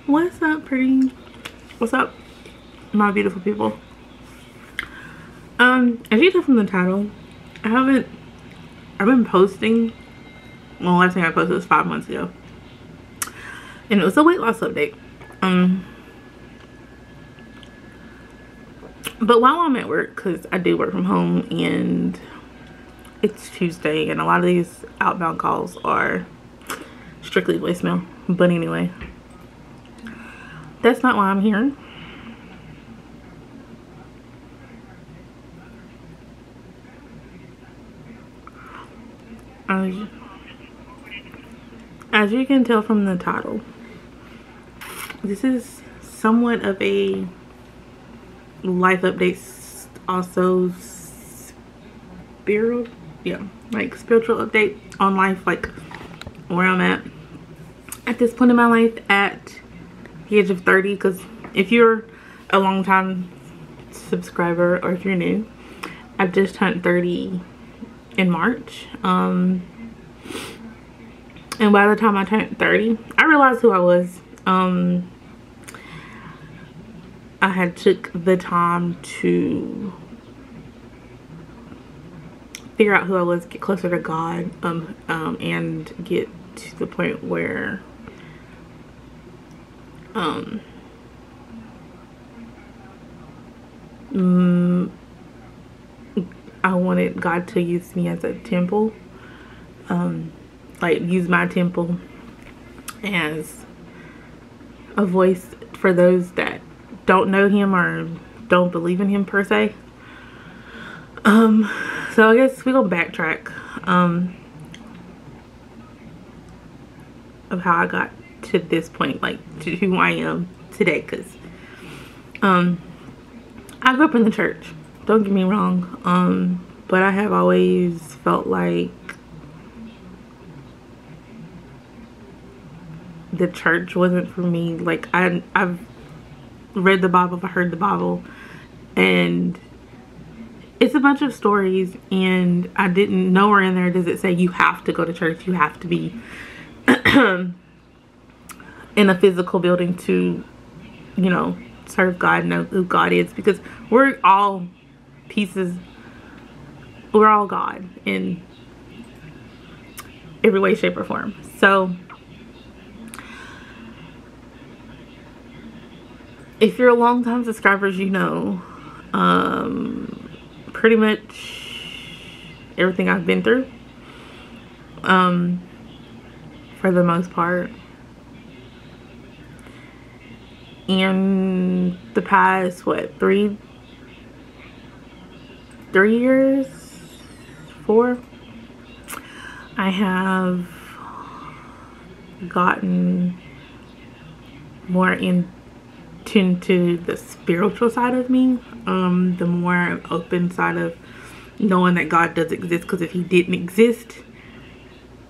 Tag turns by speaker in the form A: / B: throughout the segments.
A: What's up, pretty? What's up, my beautiful people? As you can tell from the title, I've been posting. Well, last thing I posted was 5 months ago, and it was a weight loss update. But while I'm at work, because I do work from home, and it's Tuesday, and a lot of these outbound calls are strictly voicemail. But anyway, that's not why I'm here. As you can tell from the title, this is somewhat of a life update, also spiritual, like spiritual update on life, like where I'm at this point in my life at the age of 30. Because if you're a long time subscriber or if you're new, I've just turned 30 in March. And by the time I turned 30, I realized who I was. I had took the time to figure out who I was, get closer to God, and get to the point where I wanted God to use me as a temple, like use my temple as a voice for those that don't know him or don't believe in him per se. So I guess we're gonna backtrack of how I got to this point, like to who I am today. Because I grew up in the church, don't get me wrong, but I have always felt like the church wasn't for me. Like I've read the Bible, I've heard the Bible, and it's a bunch of stories, and I didn't, nowhere in there does it say you have to go to church, you have to be in a physical building to, you know, serve God, know who God is, because we're all pieces, we're all God in every way, shape, or form. So if you're a long time subscribers, you know pretty much everything I've been through, for the most part. In the past, what, 3 years, 4, I have gotten more into the spiritual side of me, the more open side of knowing that God does exist. Because if he didn't exist,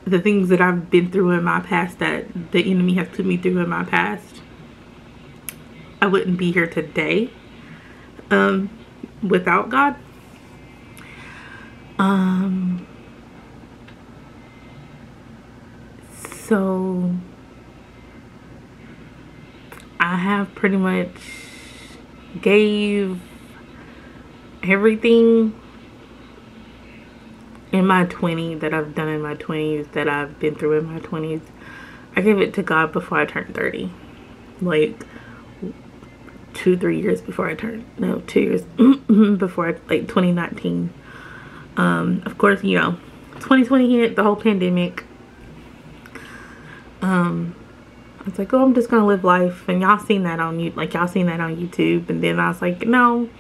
A: the things that I've been through in my past, that the enemy has put me through in my past, I wouldn't be here today without God. So I have pretty much gave everything in my 20s that I've done in my 20s, that I've been through in my 20s. I gave it to God before I turned 30. Like 2-3 years before I turned, no, 2 years before, like 2019. Of course, you know, 2020 hit, the whole pandemic. I was like, oh, I'm just gonna live life, and y'all seen that on YouTube. And then I was like, no,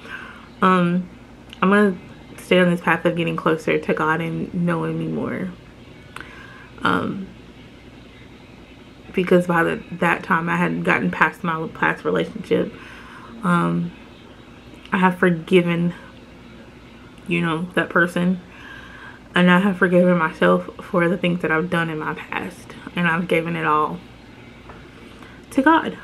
A: I'm gonna stay on this path of getting closer to God and knowing me more, because by that time I had gotten past my past relationship. I have forgiven, you know, that person, and I have forgiven myself for the things that I've done in my past, and I've given it all to God.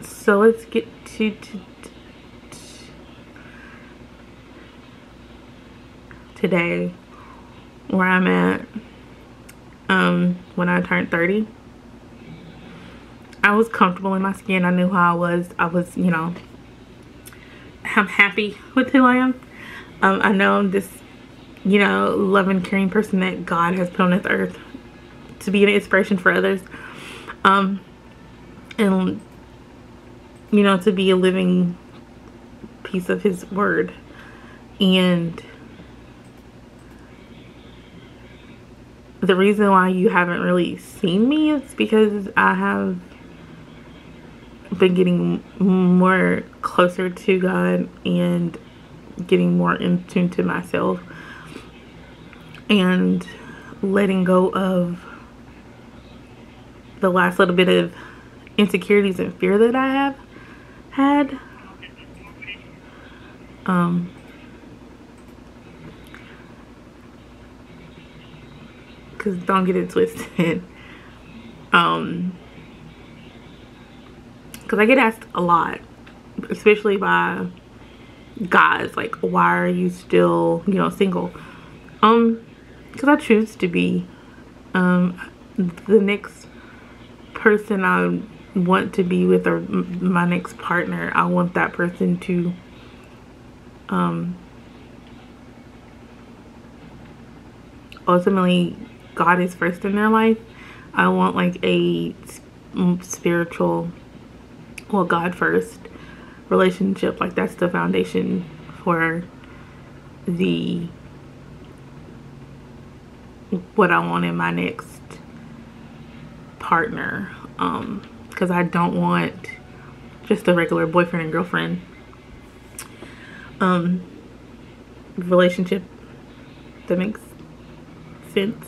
A: So let's get to today, where I'm at. when I turned 30. I was comfortable in my skin. I knew how I was. I was, you know, I'm happy with who I am. I know I'm this, you know, loving, caring person that God has put on this earth to be an inspiration for others. And, you know, to be a living piece of his word. And the reason why you haven't really seen me is because I have been getting more closer to God and getting more in tune to myself and letting go of the last little bit of insecurities and fear that I have had. Because don't get it twisted. Because I get asked a lot, especially by guys, like, why are you still, you know, single? Because I choose to be. The next person I want to be with, or my next partner, I want that person to ultimately, God is first in their life. I want like a spiritual, well, God first relationship. Like, that's the foundation for what I want in my next partner. Because I don't want just a regular boyfriend and girlfriend relationship. That makes sense.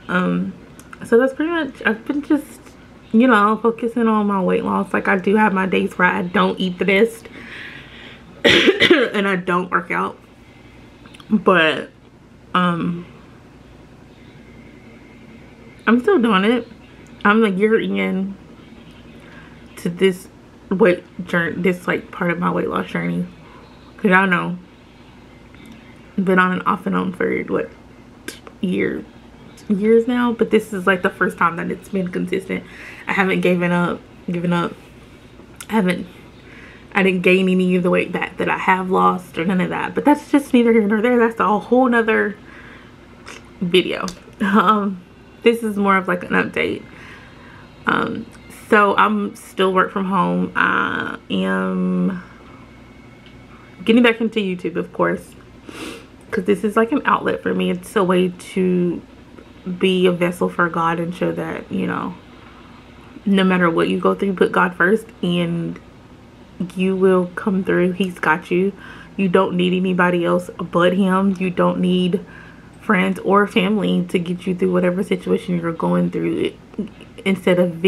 A: So that's pretty much, I've been just, you know, focusing on my weight loss. Like, I do have my days where I don't eat the best and I don't work out, but I'm still doing it. I'm a year in to this weight journey, this like part of my weight loss journey, because I know I've been on and off and on for what, years now, but this is like the first time that it's been consistent. I haven't given up. I didn't gain any of the weight back that I have lost, or none of that, but that's just neither here nor there. That's a whole nother video. This is more of like an update. So I'm still work from home. I am getting back into YouTube, of course, because this is like an outlet for me. It's a way to be a vessel for God and show that, you know, no matter what you go through, put God first and you will come through. He's got you. You don't need anybody else but him. You don't need friends or family to get you through whatever situation you're going through. Instead of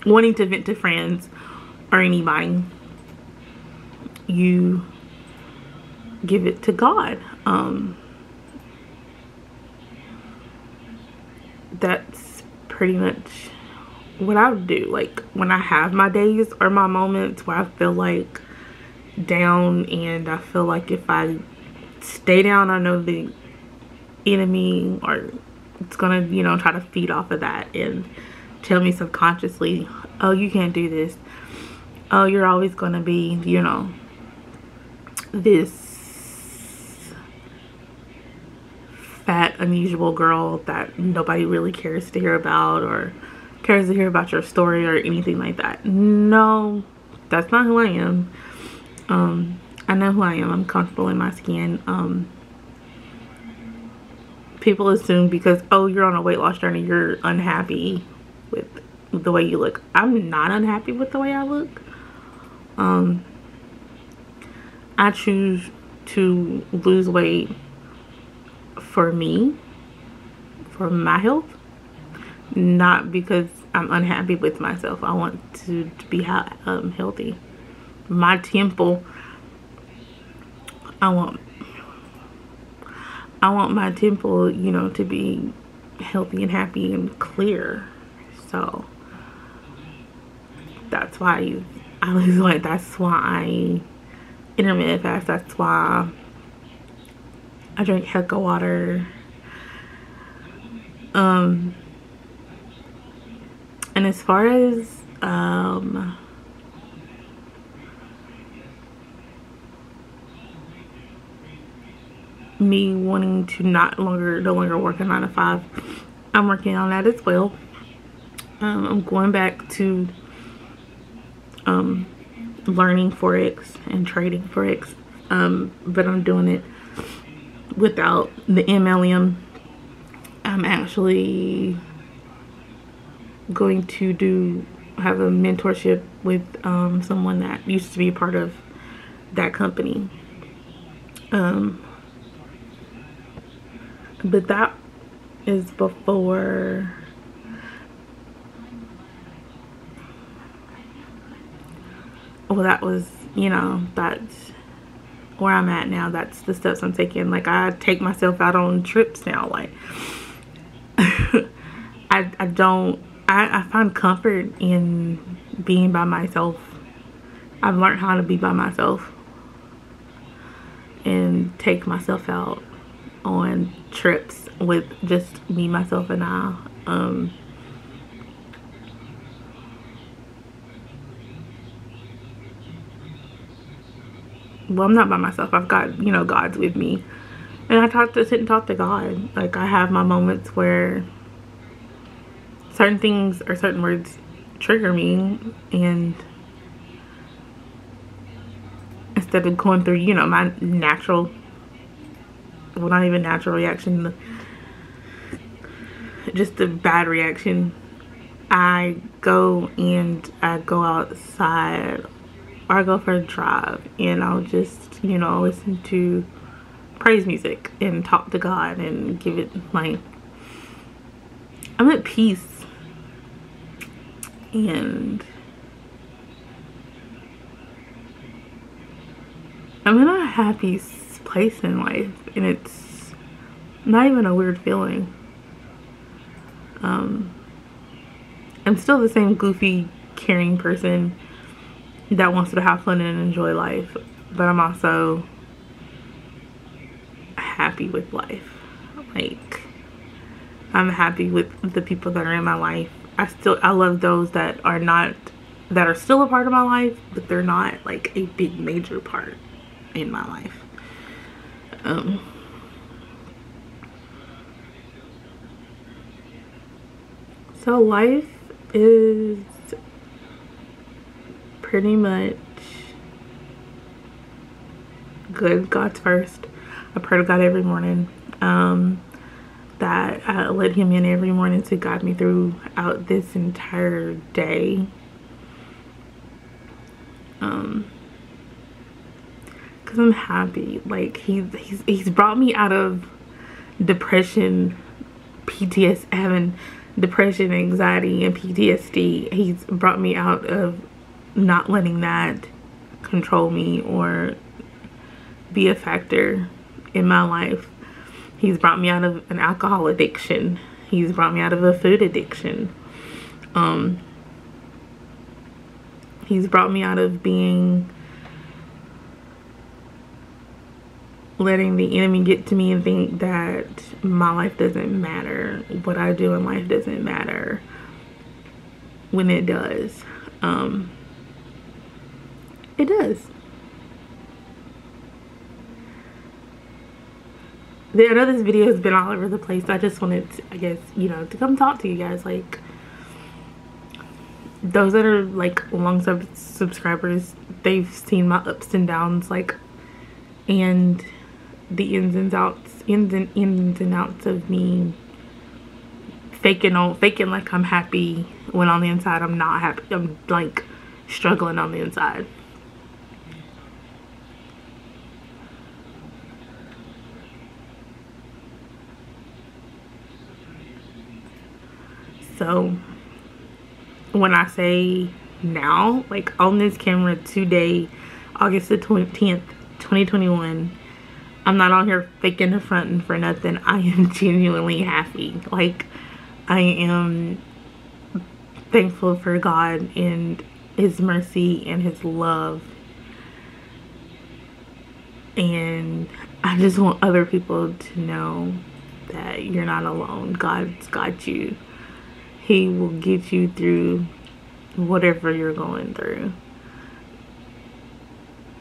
A: wanting to vent to friends or anybody, you give it to God. That's pretty much what I would do. Like, when I have my days or my moments where I feel like down, and I feel like if I stay down, I know the enemy, or it's gonna, you know, try to feed off of that and tell me subconsciously, oh, you can't do this, oh, you're always gonna be, you know, this fat, unusual girl that nobody really cares to hear about, or cares to hear about your story, or anything like that. No, that's not who I am. I know who I am. I'm comfortable in my skin. People assume because, oh, you're on a weight loss journey, you're unhappy with the way you look. I'm not unhappy with the way I look. I choose to lose weight for me, for my health, not because I'm unhappy with myself. I want to be healthy. My temple, I want my temple, you know, to be healthy and happy and clear. So that's why I lose weight. That's why I intermittent fast. That's why I drink heck of water. And as far as me wanting to no longer work a 9 to 5, I'm working on that as well. I'm going back to learning Forex and trading Forex, but I'm doing it without the MLM. I'm actually going to have a mentorship with someone that used to be part of that company. But that is before that was, that's where I'm at now. That's the steps I'm taking. Like, I take myself out on trips now. Like, I find comfort in being by myself. I've learned how to be by myself and take myself out on trips with just me, myself, and I. Well, I'm not by myself. I've got, God's with me. And I sit and talk to God. Like, I have my moments where certain things or certain words trigger me, and instead of going through, my natural, well, not even natural reaction, just a bad reaction, I go outside, or I go for a drive, and I'll just, listen to praise music and talk to God and give it, like, I'm at peace. And I'm in a happy place in life, and it's not even a weird feeling. I'm still the same goofy, caring person that wants to have fun and enjoy life, but I'm also happy with life. Like, I'm happy with the people that are in my life. I love those that are still a part of my life, but they're not like a big major part in my life. So life is pretty much good. God's first. I pray to God every morning. That I let him in every morning to guide me throughout this entire day. Cause I'm happy. Like, he's brought me out of depression, having depression, anxiety, and PTSD. He's brought me out of not letting that control me or be a factor in my life. He's brought me out of an alcohol addiction. He's brought me out of a food addiction. He's brought me out of letting the enemy get to me and think that my life doesn't matter. What I do in life doesn't matter, when it does. It does. I know this video has been all over the place. I just wanted to, I guess, to come talk to you guys. Like, those that are like long subscribers, they've seen my ups and downs, like, and the ins and outs of me faking like I'm happy when on the inside I'm not happy. I'm like struggling on the inside. So when I say now, like on this camera today, August the 10th, 2021, I'm not on here faking the front for nothing. I am genuinely happy. Like, I am thankful for God and his mercy and his love. And I just want other people to know that you're not alone. God's got you. He will get you through whatever you're going through.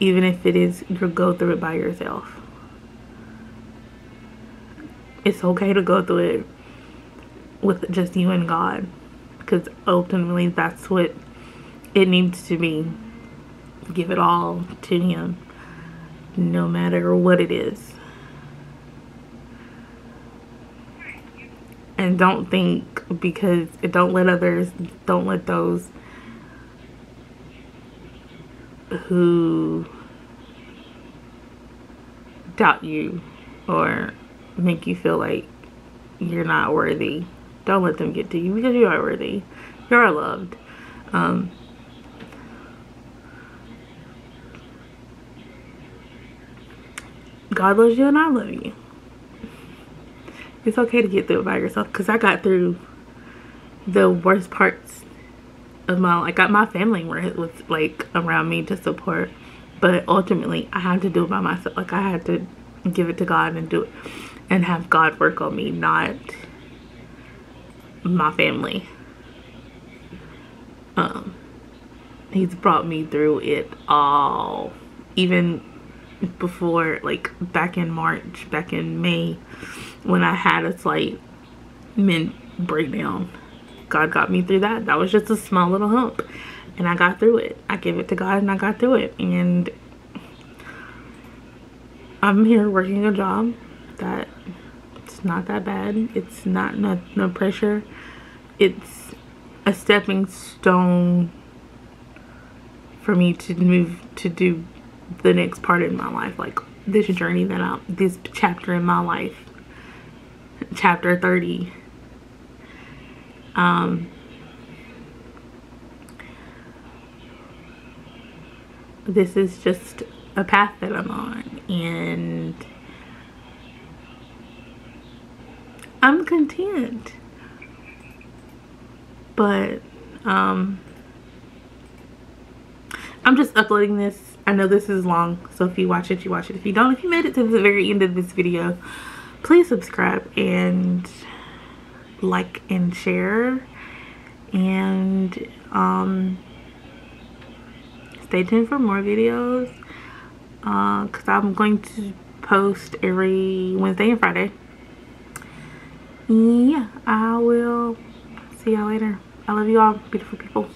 A: Even if it is you'll go through it by yourself. It's okay to go through it with just you and God, because ultimately that's what it needs to be. Give it all to Him, no matter what it is. And don't think, because don't let those who doubt you or make you feel like you're not worthy, don't let them get to you, because you are worthy. You are loved. God loves you and I love you. It's okay to get through it by yourself, because I got through the worst parts of my life. I got my family where it was like around me to support, but ultimately I had to do it by myself. Like, I had to give it to God and do it and have God work on me, not my family. He's brought me through it all, even before, like back in March, back in May, when I had a slight breakdown. God got me through that. That was just a small little hump, and I got through it. I gave it to God and I got through it, and I'm here working a job that it's not that bad. It's not no pressure. It's a stepping stone for me to move to do the next part in my life, like this journey this chapter in my life, chapter 30. This is just a path that I'm on, and I'm content. But I'm just uploading this. I know this is long, so if you watch it, you watch it. If you don't, if you made it to the very end of this video, please subscribe and like and share, and stay tuned for more videos, because I'm going to post every Wednesday and Friday. Yeah, I will see y'all later. I love you all, beautiful people.